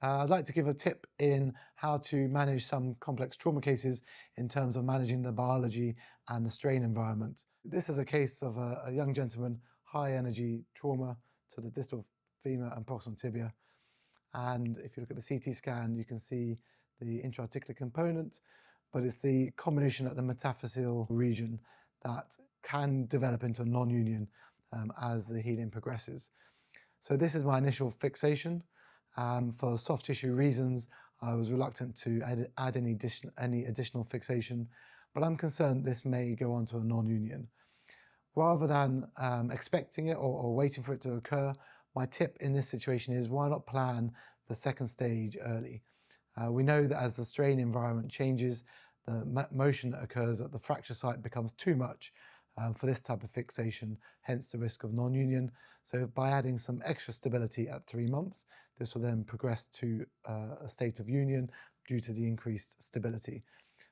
I'd like to give a tip in how to manage some complex trauma cases in terms of managing the biology and the strain environment. This is a case of a young gentleman, high energy trauma to the distal femur and proximal tibia. And if you look at the CT scan, you can see the intra-articular component, but it's the combination at the metaphyseal region that can develop into a non-union as the healing progresses. So this is my initial fixation. For soft tissue reasons, I was reluctant to add any additional fixation, but I'm concerned this may go on to a non-union. Rather than expecting it or waiting for it to occur, my tip in this situation is why not plan the second stage early? We know that as the strain environment changes, the motion that occurs at the fracture site becomes too much for this type of fixation, hence the risk of non-union. So by adding some extra stability at 3 months, this will then progress to a state of union due to the increased stability.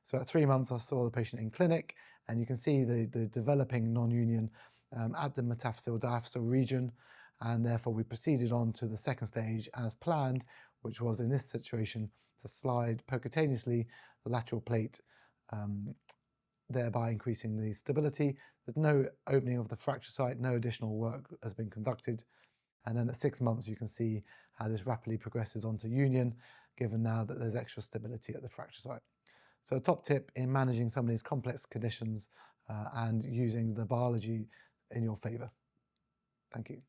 So at 3 months, I saw the patient in clinic, and you can see the developing non-union at the metaphyseal diaphyseal region, and therefore we proceeded on to the second stage as planned, which was in this situation to slide percutaneously the lateral plate, thereby increasing the stability. There's no opening of the fracture site, no additional work has been conducted. And then at 6 months, you can see how this rapidly progresses onto union, given now that there's extra stability at the fracture site. So a top tip in managing some of these complex conditions and using the biology in your favor. Thank you.